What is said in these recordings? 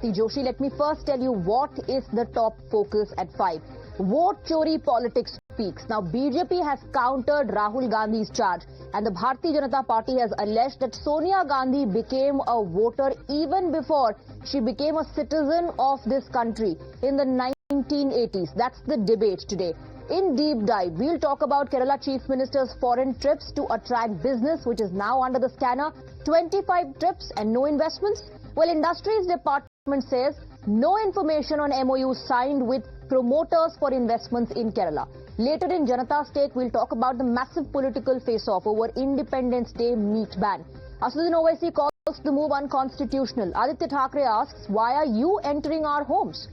Swati Joshi. Let me first tell you what is the top focus at 5. Vote Chori politics speaks. Now, BJP has countered Rahul Gandhi's charge, and the Bharatiya Janata Party has alleged that Sonia Gandhi became a voter even before she became a citizen of this country in the 1980s. That's the debate today. In Deep Dive, we'll talk about Kerala Chief Minister's foreign trips to attract business, which is now under the scanner. 25 trips and no investments? Well, Industries Department says no information on MOUs signed with promoters for investments in Kerala. Later in Janata's Take, we'll talk about the massive political face-off over Independence Day meat ban. Asudin Owaisi calls the move unconstitutional. Aditya Thackeray asks, why are you entering our homes?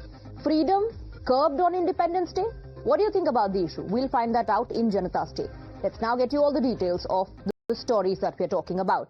Freedom curbed on Independence Day? What do you think about the issue? We'll find that out in Janata's Take. Let's now get you all the details of the stories that we're talking about.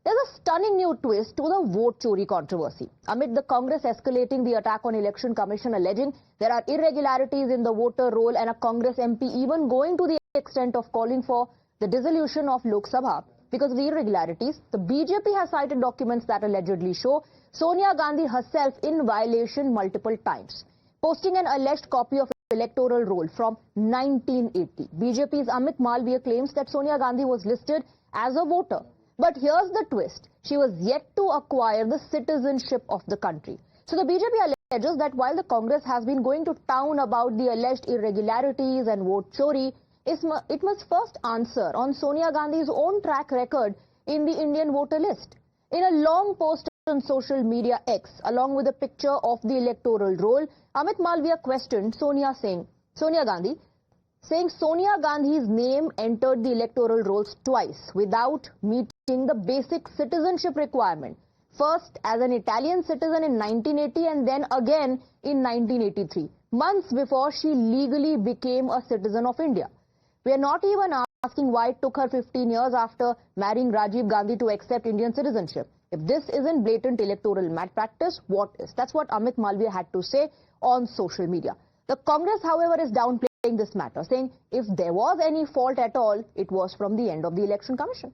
There's a stunning new twist to the Vote Chori controversy. Amid the Congress escalating the attack on Election Commission, alleging there are irregularities in the voter roll, and a Congress MP even going to the extent of calling for the dissolution of Lok Sabha because of the irregularities, the BJP has cited documents that allegedly show Sonia Gandhi herself in violation multiple times, posting an alleged copy of electoral roll from 1980. BJP's Amit Malviya claims that Sonia Gandhi was listed as a voter. But here's the twist. She was yet to acquire the citizenship of the country. So the BJP alleges that while the Congress has been going to town about the alleged irregularities and vote chori, it must first answer on Sonia Gandhi's own track record in the Indian voter list. In a long post on social media X, along with a picture of the electoral roll, Amit Malviya questioned Sonia Gandhi, saying Sonia Gandhi's name entered the electoral rolls twice without meeting the basic citizenship requirement. First as an Italian citizen in 1980 and then again in 1983, months before she legally became a citizen of India. We are not even asking why it took her 15 years after marrying Rajiv Gandhi to accept Indian citizenship. If this isn't blatant electoral malpractice, what is? That's what Amit Malviya had to say on social media. The Congress, however, is downplaying this matter, saying if there was any fault at all, it was from the end of the Election Commission.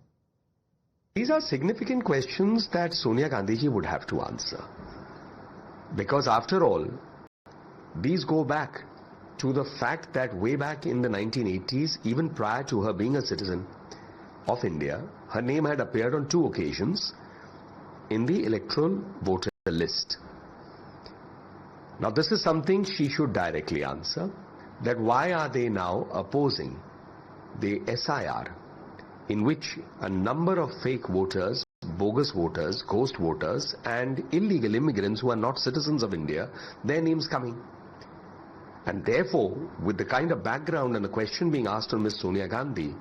These are significant questions that Sonia Gandhi ji would have to answer. Because after all, these go back to the fact that way back in the 1980s, even prior to her being a citizen of India, her name had appeared on 2 occasions in the electoral voter list. Now this is something she should directly answer, that why are they now opposing the SIR, in which a number of fake voters, bogus voters, ghost voters and illegal immigrants who are not citizens of India, their names coming. And therefore, with the kind of background and the question being asked on Ms. Sonia Gandhi,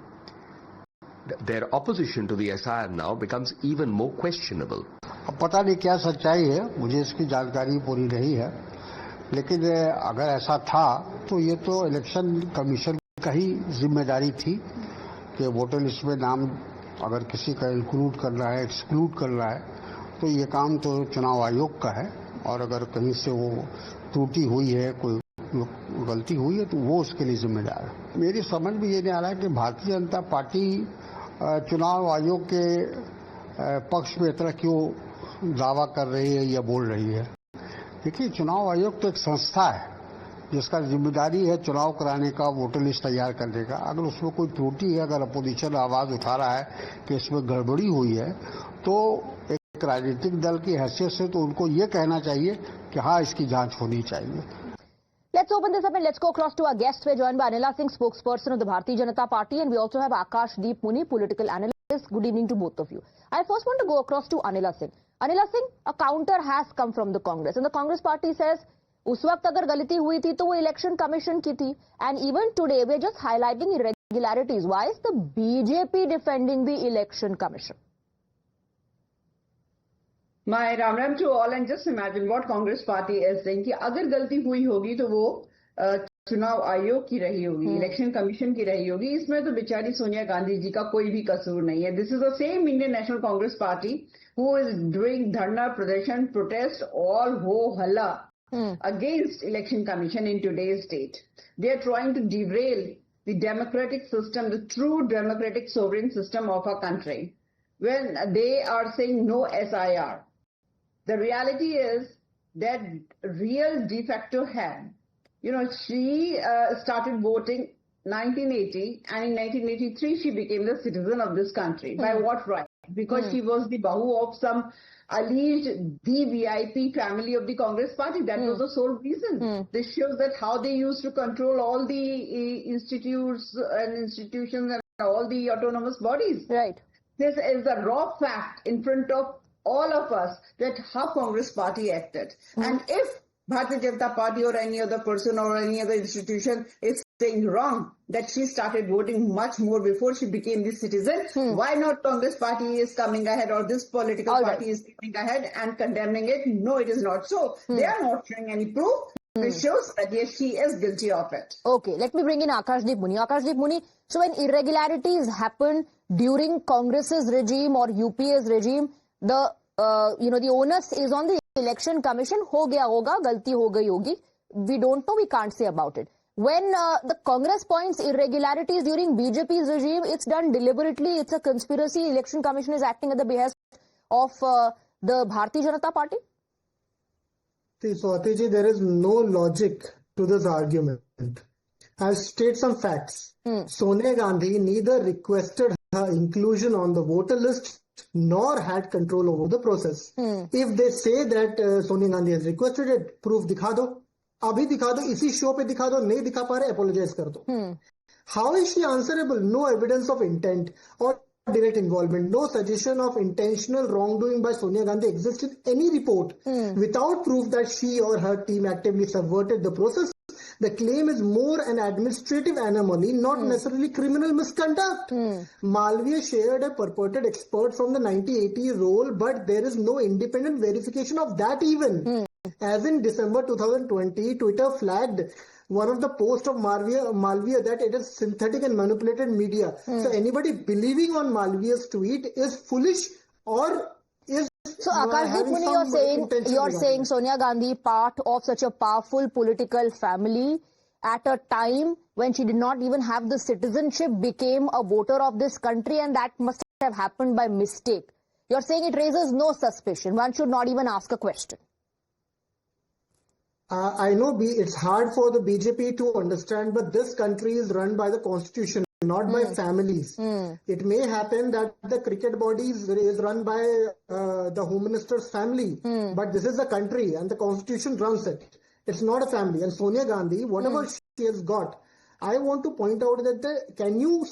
their opposition to the SIR now becomes even more questionable. अब पता नहीं क्या सच्चाई है, मुझे इसकी जानकारी पूरी नहीं है, लेकिन अगर ऐसा था तो ये तो इलेक्शन कमीशन का ही जिम्मेदारी थी कि वोटर लिस्ट में नाम अगर किसी का इंक्लूड करना है, एक्सक्लूड करना है, तो ये काम तो चुनाव आयोग का है, और अगर कहीं से वो त्रुटि हुई है, कोई गलती हुई है, तो वो उसके लिए जिम्मेदार है। मेरी समझ में ये नहीं आ रहा है कि भारतीय जनता पार्टी चुनाव आयोग के पक्ष में इतना क्यों दावा कर रही है या बोल रही है। देखिए, चुनाव आयोग तो एक संस्था है जिसका जिम्मेदारी है चुनाव कराने का, वोटर लिस्ट तैयार करने का। अगर उसमें कोई त्रुटि है, अगर अपोजिशन आवाज उठा रहा है कि इसमें गड़बड़ी हुई है, तो एक राजनीतिक दल की हैसियत से तो उनको ये कहना चाहिए कि हाँ, इसकी जांच होनी चाहिए। Let's open this up and let's go across to our guests. We're joined by Anila Singh, spokesperson of the Bharatiya Janata Party, and we also have Akash Deep Muni, political analyst. Good evening to both of you. I first want to go across to Anila Singh. Anila Singh, a counter has come from the Congress, and the Congress party says, उस वक्त अगर गलती हुई थी तो वो election commission की थी, and even today we're just highlighting irregularities. Why is the BJP defending the election commission? My Ram Ram to all, and just imagine what Congress party is saying कि अगर गलती हुई होगी तो वो चुनाव आयोग की रही होगी, इलेक्शन कमीशन की रही होगी। इसमें तो बेचारी सोनिया गांधी जी का कोई भी कसूर नहीं है। This is the same Indian National Congress Party who is doing dharna, pradarsan, protest, all ho halla against election commission in today's date. They are trying to derail the democratic system, the true democratic sovereign system of our country, when they are saying no SIR. The reality is that real de facto hand. You know, she started voting 1980, and in 1983 she became the citizen of this country. By what right? Because she was the bahu of some alleged VIP family of the Congress party. That was the sole reason. This shows that how they used to control all the institutes and institutions and all the autonomous bodies. Right. This is a raw fact in front of all of us that how Congress party acted. And if Bharatiya Janata Party or any other person or any other institution is saying wrong, that she started voting much more before she became the citizen, why not Congress party is coming ahead or this political party is coming ahead and condemning it? No, it is not so. They are not showing any proof. It shows that yes, she is guilty of it. Okay, let me bring in Akash Deep Muni. Akash Deep Muni, so when irregularities happen during Congress's regime or UPA's regime, the the onus is on the election commission. Ho gaya hoga, galti ho gayi hogi. We don't know, we can't say about it. When the Congress points irregularities during BJP's regime, it's done deliberately, it's a conspiracy. Election commission is acting at the behest of the Bharatiya Janata Party. See, Swati ji, there is no logic to this argument. I'll state some facts. Sonia Gandhi neither requested her inclusion on the voter list nor had control over the process. If they say that Sonia Gandhi has requested it, proof dikha do. Abhi dikha do, isi show pe dikha do, nahi dikha pa rahe, apologize kar do. How is she answerable? No evidence of intent or direct involvement. No suggestion of intentional wrongdoing by Sonia Gandhi exists in any report. Without proof that she or her team actively subverted the process, the claim is more an administrative anomaly, not necessarily criminal misconduct. Malviya shared a purported expert from the 1980 role, but there is no independent verification of that even. As in December 2020, Twitter flagged one of the posts of Malviya that it is synthetic and manipulated media. So anybody believing on Malviya's tweet is foolish or is so Akash Deep Muni, you're saying Sonia Gandhi, part of such a powerful political family, at a time when she did not even have the citizenship, became a voter of this country, and that must have happened by mistake. You're saying it raises no suspicion. One should not even ask a question. I know it's hard for the BJP to understand, but this country is run by the constitution, not by families. It may happen that the cricket body is run by the Home Minister's family, but this is the country and the constitution runs it. It's not a family. And Sonia Gandhi, whatever she has got, I want to point out that can you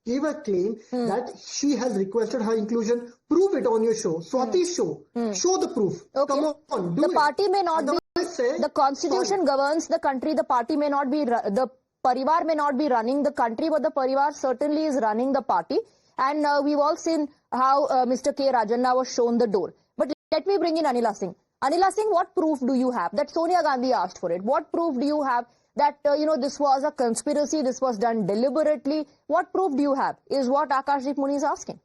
give a claim that she has requested her inclusion? Prove it on your show. Swati's show. Show the proof. Okay. Come on, do the it. party may not be, the constitution governs the country, the party may not be, the Parivar may not be running the country, but the Parivar certainly is running the party. And we've all seen how Mr. K. Rajanna was shown the door. But let me bring in Anila Singh. Anila Singh, what proof do you have that Sonia Gandhi asked for it? What proof do you have that, this was a conspiracy, this was done deliberately? What proof do you have is what Akash Deep Muni is asking.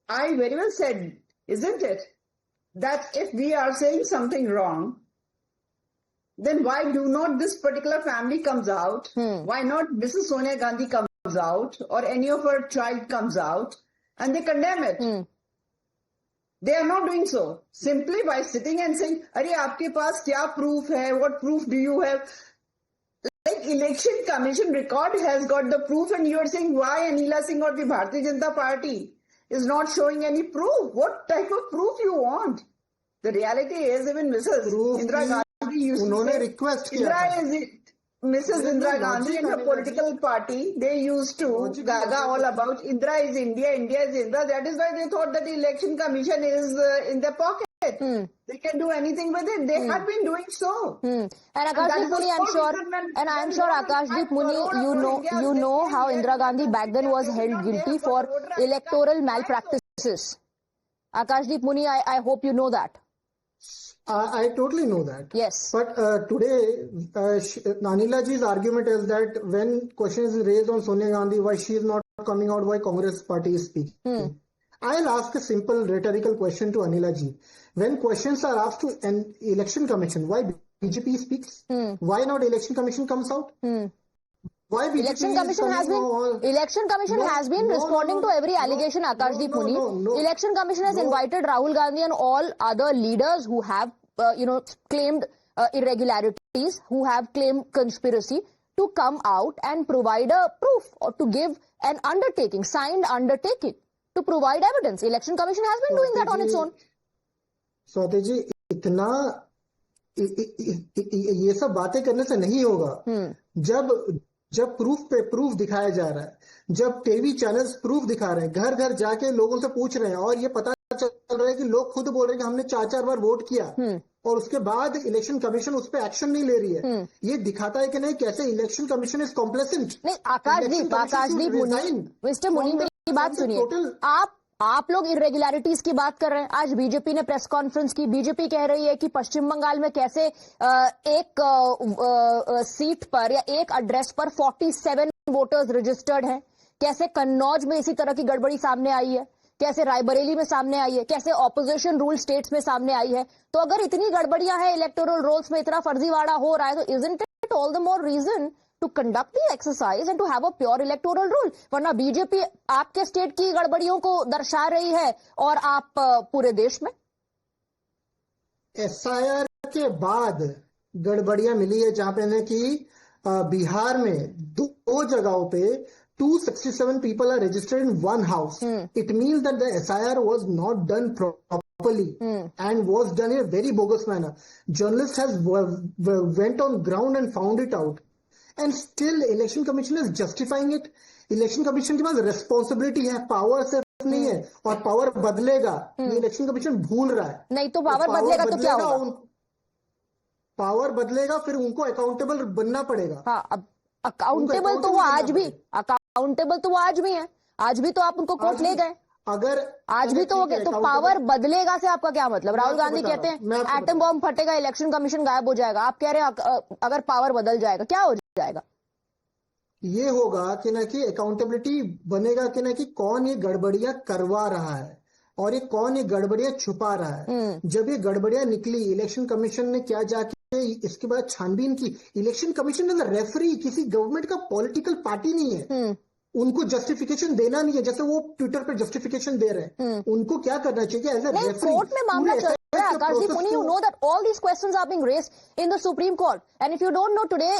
I very well said, isn't it, that if we are saying something wrong, then why do not this particular family comes out? Why not Mrs. Sonia Gandhi comes out or any of her child comes out and they condemn it? They are not doing so. Simply by sitting and saying, "Arey, aapke paas kya proof hai? What proof do you have?" Like Election Commission record has got the proof, and you are saying why Anila Singh or the Bharatiya Janata Party is not showing any proof. What type of proof you want? The reality is even Mrs. Indira Gandhi used to say, request Mrs. Indira Gandhi and her political party, they used to gaga all about Indira is India, India is Indira. That is why they thought that the Election Commission is in their pocket. They can do anything with it. They have been doing so. And Akash Deep Muni, I'm sure Akash Deep Muni, you know how Indira Gandhi back then was held guilty for electoral malpractices. Akash Deep Muni, I hope you know that. I totally know that. Yes. But today, Anila ji's argument is that when questions is raised on Sonia Gandhi, why she is not coming out, why Congress party is speaking. I'll ask a simple rhetorical question to Anila ji. When questions are asked to an election commission, why BJP speaks? Why not election commission comes out? why BJP Election is Commission has coming been responding to every allegation. Akash Deep Muni. Election Commission has invited Rahul Gandhi and all other leaders who have claimed irregularities, who have claimed conspiracy, to come out and provide a proof or to give an undertaking, signed undertaking, to provide evidence. Election Commission has been doing that on its own. Swati ji, इतना ये सब बातें करने से नहीं होगा। जब proof पे प्रूफ दिखाया जा रहा है, जब टीवी चैनल्स प्रूफ दिखा रहे हैं, घर घर जाके लोगों से पूछ रहे हैं, और ये पता चल रहा है कि लोग खुद बोल रहे हैं कि हमने 4-4 बार वोट किया, और उसके बाद इलेक्शन कमीशन उस पर एक्शन नहीं ले रही है, ये दिखाता है कि नहीं कैसे इलेक्शन कमीशन इज कॉम्प्लेसेंट। नहीं, आकाशदीप मुनी, मिस्टर मुनी, मेरी बात सुनिए। आप लोग इरेगुलरिटीज की बात कर रहे हैं। आज बीजेपी ने प्रेस कॉन्फ्रेंस की, बीजेपी कह रही है कि पश्चिम बंगाल में कैसे एक सीट पर या एक एड्रेस पर 47 वोटर्स रजिस्टर्ड हैं, कैसे कन्नौज में इसी तरह की गड़बड़ी सामने आई है, कैसे रायबरेली में सामने आई है, कैसे ऑपोजिशन रूल स्टेट्स में सामने आई है। तो अगर इतनी गड़बड़ियां हैं, इलेक्टोरल रोल्स में इतना फर्जीवाड़ा हो रहा है, तो isn't it all the more reason to conduct the exercise and to have a pure electoral rule? वरना बीजेपी आपके स्टेट की गड़बड़ियों को दर्शा रही है और आप पूरे देश में। एसआईआर के बाद गड़बड़ियां मिली है, जहां पे कि बिहार में दो जगहों पे 267 people are registered in one house. It means that the SIR was not done properly and was done in a very bogus manner. Journalists has went on ground and found it out. And still election commission is justifying it. Election commission के पास responsibility है, power सिर्फ नहीं है, और power बदलेगा ये election commission भूल रहा है। नहीं तो पावर बदलेगा तो क्या होगा? पावर बदलेगा, फिर उनको अकाउंटेबल बनना पड़ेगा। हाँ, अब अकाउंटेबल तो वो आज भी, अकाउंटेबल तो वो आज भी है, आज भी तो आप उनको कोर्ट ले गए, अगर आज भी तो हो गए। तो पावर बदलेगा से आपका क्या मतलब? राहुल गांधी कहते हैं एटम बॉम्ब फटेगा, इलेक्शन कमीशन गायब हो जाएगा। आप कह रहे हैं अगर पावर बदल जाएगा, क्या हो जाएगा? ये होगा कि ना कि अकाउंटेबिलिटी बनेगा, कि ना कि कौन ये गड़बड़ियां करवा रहा है और ये कौन ये गड़बड़ियां छुपा रहा है। जब ये गड़बड़ियां निकली, इलेक्शन कमीशन ने क्या जाके इसके बाद छानबीन की। Election commission as a referee किसी गवर्नमेंट का पॉलिटिकल पार्टी नहीं है, उनको जस्टिफिकेशन देना नहीं है, जैसे वो ट्विटर पे जस्टिफिकेशन दे रहे हैं। उनको क्या करना चाहिए एज अ रेफरी? कोर्ट में मामला चल रहा है आकाश दीप मुनी, you know that all these questions are being raised in the Supreme Court, and if you don't know, today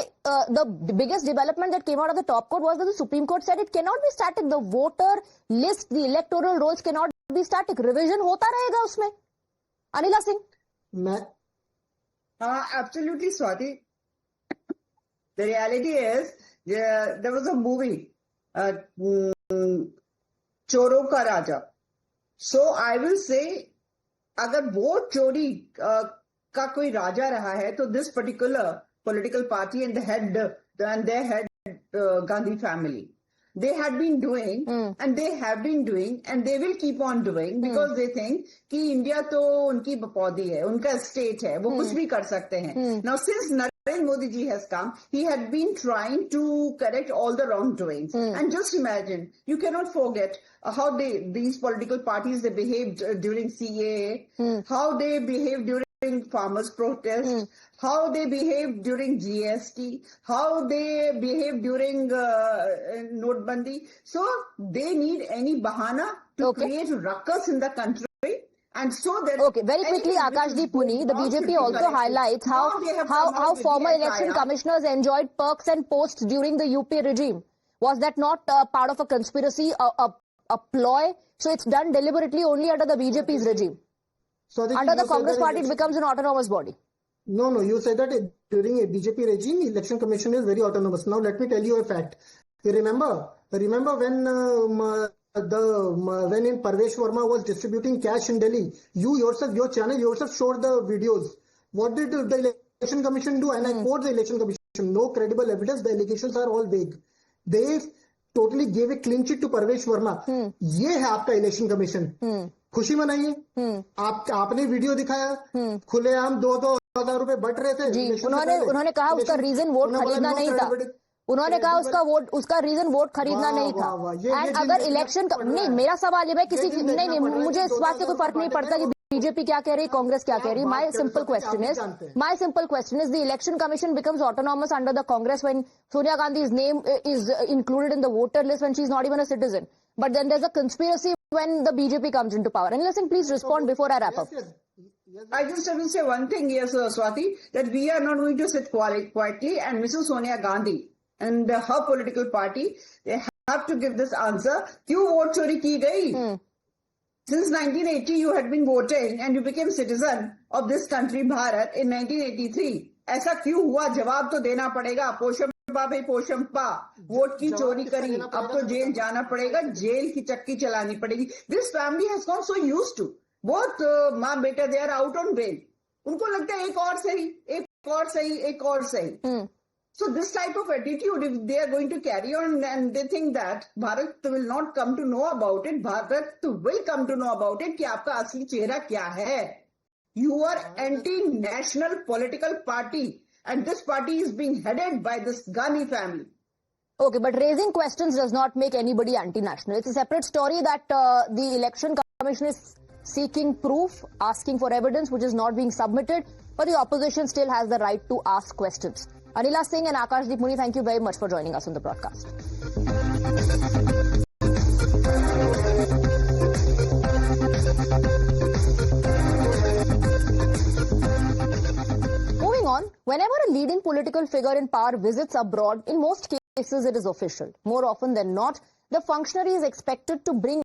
the biggest development that came out of the top court was that the Supreme Court said it cannot be static. The voter list, the electoral rolls cannot be static. Revision होता रहेगा उसमें। अनिला सिंह, मैं absolutely, Swati. The reality is, there was a movie, चोरों का राजा. So I will say, अगर vote चोरी का कोई राजा रहा है, तो this particular political party and their head Gandhi family, they had been doing and they have been doing and they will keep on doing because they think कि India तो उनकी बपौदी है, उनका स्टेट है, वो कुछ भी कर सकते हैं. Now since Narendra Modi ji has come, he had been trying to correct all the wrongdoings. And just imagine, you cannot forget how these political parties, they behaved during CAA, how they behaved during farmers' protests, how they behaved during GST, how they behaved during Notbandi. So they need any bahana to create ruckus in the country. And so that very quickly, Akash Deep Muni, the BJP also highlights how former election commissioners enjoyed perks and posts during the UP regime. Was that not part of a conspiracy, a ploy? So it's done deliberately only under the BJP's regime. So under the Congress party, it becomes an autonomous body. No, you said that during a BJP regime, election commission is very autonomous. Now let me tell you a fact. You remember when when in Parvesh Verma was distributing cash in Delhi, your channel yourself showed the videos. What did the election commission do? And I quote the election commission: no credible evidence. The allegations are all vague. They totally gave a clean sheet to Parvesh Verma. ये है आपका election commission. खुशी मनाइए. आपने video दिखाया, खुलेआम 2,000 रुपए but रहे थे. जी, उन्होंने कहा उसका रीजन वोट खरीदना नहीं था. उन्होंने कहा उसका रीजन वोट खरीदना नहीं था. एंड अगर इलेक्शन नहीं, मेरा सवाल ये है, किसी नहीं, मुझे इस बात से कोई फर्क नहीं पड़ता कि बीजेपी क्या कह रही, कांग्रेस क्या कह रही? My simple question is, the election commission becomes autonomous under the Congress when Sonia Gandhi's name is included in the voter list when she's not even a citizen. But then there's a conspiracy when the BJP comes into power. Anila Singh, please respond before I wrap up. I just have to say one thing, yes, Swati, that we are not going to sit quietly, and Mrs. Sonia Gandhi and her political party, they have to give this answer. क्यों vote चोरी की गई? Since 1980, you had been voting and you became citizen of this country, Bharat, in 1983. ऐसा क्यों हुआ? जवाब तो देना पड़ेगा. पोशंपा भाई पोशंपा, वोट की चोरी करी, अब तो जेल जाना पड़ेगा, जेल की चक्की चलानी पड़ेगी. This family has gone so used to. Both माँ बेटा, they are out on bail. उनको लगता है एक और सही, एक और सही, एक और सही. So this type of attitude, if they are going to carry on and they think that Bharat will not come to know about it, Bharat will come to know about it कि आपका असली चेहरा क्या है. You are anti-national political party and this party is being headed by this Gandhi family. Okay, but raising questions does not make anybody anti-national. It's a separate story that the election commission is seeking proof, asking for evidence which is not being submitted, but the opposition still has the right to ask questions. Anila Singh and Akash Deep Muni, thank you very much for joining us on the broadcast. Moving on, whenever a leading political figure in power visits abroad, in most cases it is official. More often than not, the functionary is expected to bring